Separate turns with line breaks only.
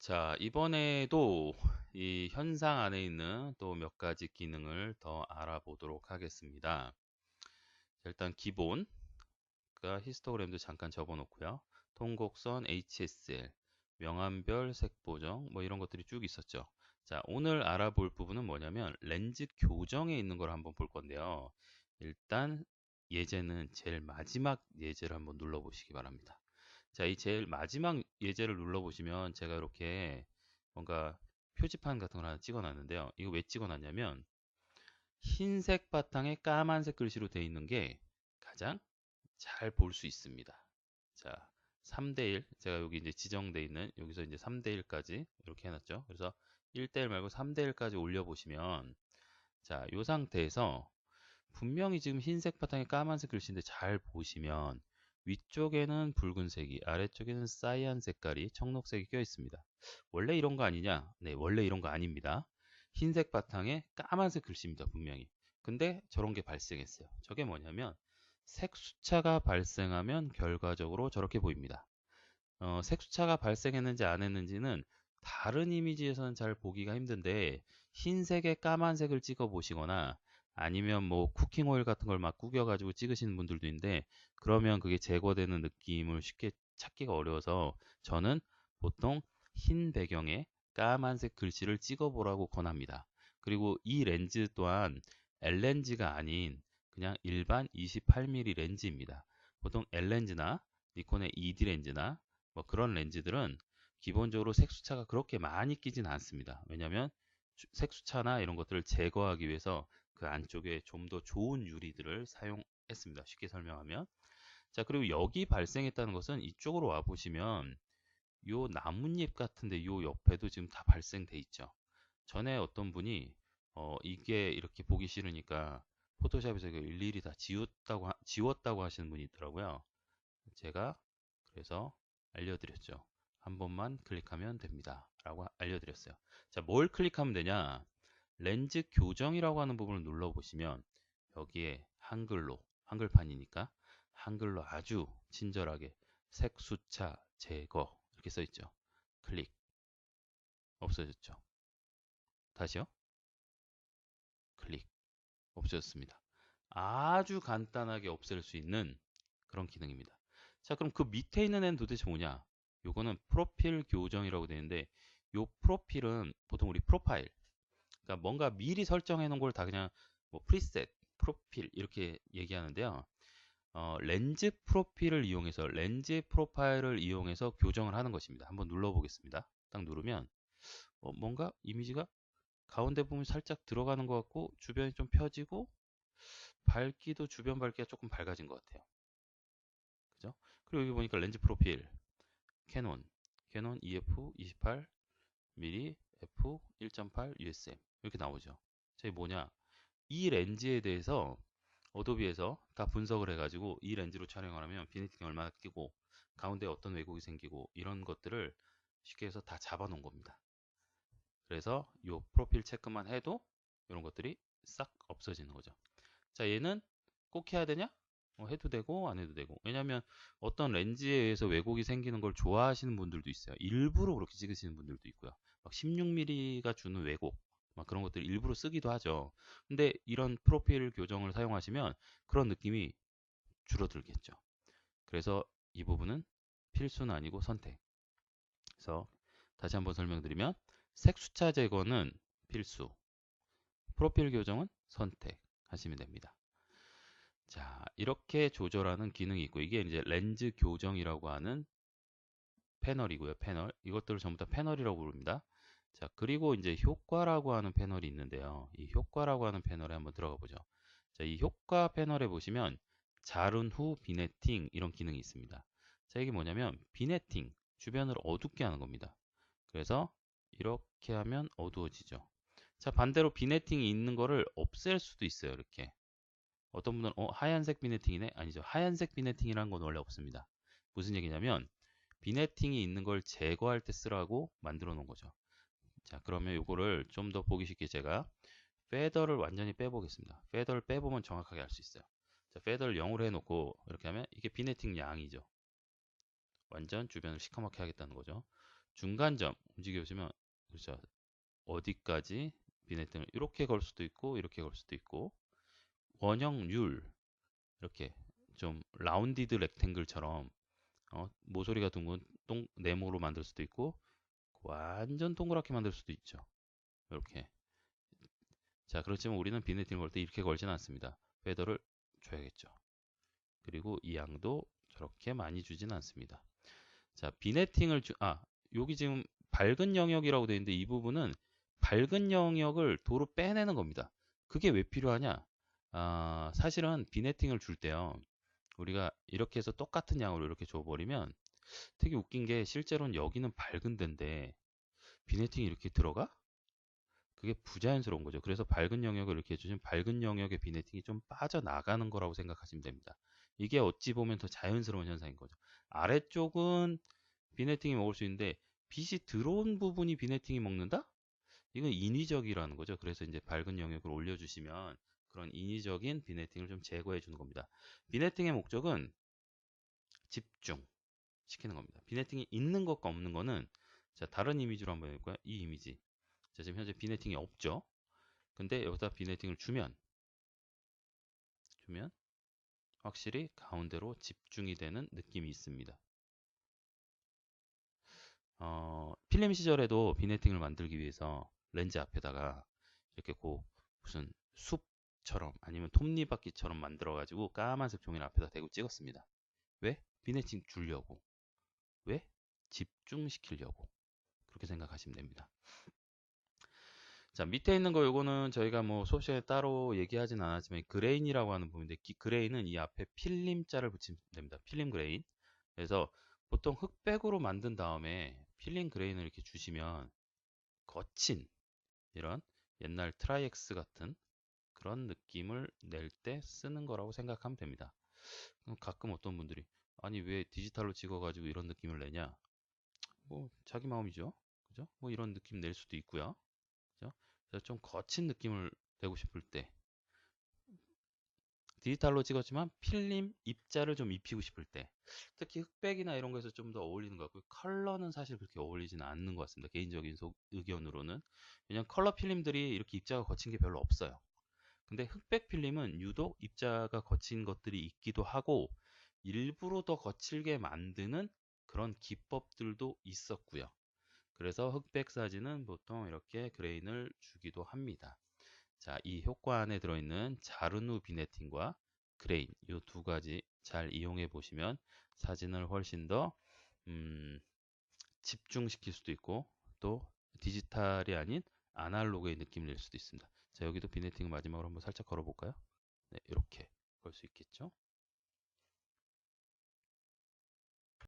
자, 이번에도 이 현상 안에 있는 또 몇 가지 기능을 더 알아보도록 하겠습니다. 자, 일단 기본, 그러니까 히스토그램도 잠깐 적어 놓고요. 통곡선 HSL, 명암별 색보정, 뭐 이런 것들이 쭉 있었죠. 자, 오늘 알아볼 부분은 뭐냐면 렌즈 교정에 있는 걸 한번 볼 건데요. 일단 예제는 제일 마지막 예제를 한번 눌러보시기 바랍니다. 자, 이 제일 마지막 예제를 눌러보시면 제가 이렇게 뭔가 표지판 같은 걸 하나 찍어놨는데요. 이거 왜 찍어놨냐면 흰색 바탕에 까만색 글씨로 되어 있는 게 가장 잘 볼 수 있습니다. 자, 3대1 제가 여기 이제 지정되어 있는 여기서 이제 3대1까지 이렇게 해놨죠. 그래서 1대1 말고 3대1까지 올려보시면 자, 이 상태에서 분명히 지금 흰색 바탕에 까만색 글씨인데 잘 보시면 위쪽에는 붉은색이, 아래쪽에는 사이안 색깔이, 청록색이 껴 있습니다. 원래 이런 거 아니냐? 네, 원래 이런 거 아닙니다. 흰색 바탕에 까만색 글씨입니다, 분명히. 근데 저런 게 발생했어요. 저게 뭐냐면 색수차가 발생하면 결과적으로 저렇게 보입니다. 색수차가 발생했는지 안 했는지는 다른 이미지에서는 잘 보기가 힘든데 흰색에 까만색을 찍어 보시거나 아니면 뭐 쿠킹 오일 같은 걸 막 구겨 가지고 찍으시는 분들도 있는데 그러면 그게 제거되는 느낌을 쉽게 찾기가 어려워서 저는 보통 흰 배경에 까만색 글씨를 찍어 보라고 권합니다. 그리고 이 렌즈 또한 L렌즈가 아닌 그냥 일반 28mm 렌즈입니다. 보통 L렌즈나 니콘의 ED 렌즈나 뭐 그런 렌즈들은 기본적으로 색수차가 그렇게 많이 끼진 않습니다. 왜냐하면 색수차나 이런 것들을 제거하기 위해서 그 안쪽에 좀 더 좋은 유리들을 사용했습니다. 쉽게 설명하면. 자, 그리고 여기 발생했다는 것은 이쪽으로 와 보시면 요 나뭇잎 같은데 요 옆에도 지금 다 발생돼 있죠. 전에 어떤 분이 이게 이렇게 보기 싫으니까 포토샵에서 이거 일일이 다 지웠다고 하시는 분이 있더라고요. 제가 그래서 알려드렸죠. 한 번만 클릭하면 됩니다. 라고 알려드렸어요. 자, 뭘 클릭하면 되냐? 렌즈 교정이라고 하는 부분을 눌러보시면 여기에 한글로, 한글판이니까 한글로 아주 친절하게 색수차 제거 이렇게 써있죠. 클릭. 없어졌죠. 다시요. 클릭. 없어졌습니다. 아주 간단하게 없앨 수 있는 그런 기능입니다. 자, 그럼 그 밑에 있는 애는 도대체 뭐냐? 요거는 프로필 교정이라고 되는데 요 프로필은 보통 우리 프로파일 그러니까 뭔가 미리 설정해 놓은 걸 다 그냥 뭐 프리셋, 프로필 이렇게 얘기하는데요. 렌즈 프로필을 이용해서 렌즈 프로파일을 이용해서 교정을 하는 것입니다. 한번 눌러 보겠습니다. 딱 누르면 뭔가 이미지가 가운데 부분이 살짝 들어가는 것 같고 주변이 좀 펴지고 밝기도 주변 밝기가 조금 밝아진 것 같아요. 그죠? 그리고 여기 보니까 렌즈 프로필 캐논 EF 28mm f 1.8 USM 이렇게 나오죠. 저게 뭐냐? 이 렌즈에 대해서 어도비에서 다 분석을 해가지고 이 렌즈로 촬영을 하면 비니팅이 얼마나 끼고 가운데 어떤 왜곡이 생기고 이런 것들을 쉽게 해서 다 잡아놓은 겁니다. 그래서 이 프로필 체크만 해도 이런 것들이 싹 없어지는 거죠. 자, 얘는 꼭 해야 되냐? 해도 되고 안 해도 되고. 왜냐면 어떤 렌즈에 의해서 왜곡이 생기는 걸 좋아하시는 분들도 있어요. 일부러 그렇게 찍으시는 분들도 있고요. 막 16mm가 주는 왜곡 막 그런 것들 일부러 쓰기도 하죠. 근데 이런 프로필 교정을 사용하시면 그런 느낌이 줄어들겠죠. 그래서 이 부분은 필수는 아니고 선택. 그래서 다시 한번 설명드리면 색수차 제거는 필수, 프로필 교정은 선택하시면 됩니다. 자, 이렇게 조절하는 기능이 있고 이게 이제 렌즈 교정이라고 하는 패널이고요. 패널. 이것들을 전부 다 패널이라고 부릅니다. 자, 그리고 이제 효과라고 하는 패널이 있는데요. 이 효과라고 하는 패널에 한번 들어가 보죠. 자, 이 효과 패널에 보시면 자른 후 비네팅 이런 기능이 있습니다. 자, 이게 뭐냐면 비네팅, 주변을 어둡게 하는 겁니다. 그래서 이렇게 하면 어두워지죠. 자, 반대로 비네팅이 있는 거를 없앨 수도 있어요. 이렇게. 어떤 분은 하얀색 비네팅이네? 아니죠. 하얀색 비네팅이라는 건 원래 없습니다. 무슨 얘기냐면 비네팅이 있는 걸 제거할 때 쓰라고 만들어 놓은 거죠. 자, 그러면 이거를 좀 더 보기 쉽게 제가 페더를 완전히 빼보겠습니다. 페더를 빼보면 정확하게 알 수 있어요. 자, 페더를 0으로 해놓고 이렇게 하면 이게 비네팅 양이죠. 완전 주변을 시커멓게 하겠다는 거죠. 중간점, 움직여 보시면 그렇죠. 어디까지 비네팅을 이렇게 걸 수도 있고 이렇게 걸 수도 있고 원형률 이렇게 좀 라운디드 렉탱글처럼 모서리가 둥근 네모로 만들 수도 있고 완전 동그랗게 만들 수도 있죠. 이렇게. 자, 그렇지만 우리는 비네팅을 걸 때 이렇게 걸지는 않습니다. 페더를 줘야겠죠. 그리고 이 양도 저렇게 많이 주진 않습니다. 자, 여기 지금 밝은 영역이라고 되어 있는데 이 부분은 밝은 영역을 도로 빼내는 겁니다. 그게 왜 필요하냐? 사실은 비네팅을 줄 때요. 우리가 이렇게 해서 똑같은 양으로 이렇게 줘버리면 되게 웃긴 게 실제로는 여기는 밝은 데인데 비네팅이 이렇게 들어가? 그게 부자연스러운 거죠. 그래서 밝은 영역을 이렇게 해주시면 밝은 영역의 비네팅이 좀 빠져나가는 거라고 생각하시면 됩니다. 이게 어찌 보면 더 자연스러운 현상인 거죠. 아래쪽은 비네팅이 먹을 수 있는데 빛이 들어온 부분이 비네팅이 먹는다? 이건 인위적이라는 거죠. 그래서 이제 밝은 영역을 올려주시면 그런 인위적인 비네팅을 좀 제거해 주는 겁니다. 비네팅의 목적은 집중시키는 겁니다. 비네팅이 있는 것과 없는 거는 자, 다른 이미지로 한번 해볼까요? 이 이미지. 자, 지금 현재 비네팅이 없죠. 근데 여기다 비네팅을 주면 확실히 가운데로 집중이 되는 느낌이 있습니다. 필름 시절에도 비네팅을 만들기 위해서 렌즈 앞에다가 이렇게 무슨 숲처럼 아니면 톱니바퀴처럼 만들어가지고 까만색 종이를 앞에다 대고 찍었습니다. 왜? 비네팅 주려고. 왜? 집중시키려고. 그렇게 생각하시면 됩니다. 자, 밑에 있는 거 요거는 저희가 뭐 수업 시간에 따로 얘기하진 않았지만 그레인이라고 하는 부분인데 그레인은 이 앞에 필름자를 붙이면 됩니다. 필름 그레인. 그래서 보통 흑백으로 만든 다음에 필름 그레인을 이렇게 주시면 거친 이런 옛날 트라이엑스 같은 그런 느낌을 낼 때 쓰는 거라고 생각하면 됩니다. 그럼 가끔 어떤 분들이 아니 왜 디지털로 찍어가지고 이런 느낌을 내냐? 뭐 자기 마음이죠. 그죠? 뭐 이런 느낌 낼 수도 있고요. 그죠? 그래서 좀 거친 느낌을 내고 싶을 때 디지털로 찍었지만 필름 입자를 좀 입히고 싶을 때 특히 흑백이나 이런 거에서 좀 더 어울리는 것 같고요. 컬러는 사실 그렇게 어울리지는 않는 것 같습니다. 개인적인 의견으로는. 왜냐면 컬러 필름들이 이렇게 입자가 거친 게 별로 없어요. 근데 흑백 필름은 유독 입자가 거친 것들이 있기도 하고 일부러 더 거칠게 만드는 그런 기법들도 있었고요. 그래서 흑백 사진은 보통 이렇게 그레인을 주기도 합니다. 자, 이 효과 안에 들어있는 자르누 비네팅과 그레인 이 두 가지 잘 이용해 보시면 사진을 훨씬 더 집중시킬 수도 있고 또 디지털이 아닌 아날로그의 느낌을 낼 수도 있습니다. 자, 여기도 비네팅을 마지막으로 한번 살짝 걸어 볼까요? 네, 이렇게 걸 수 있겠죠?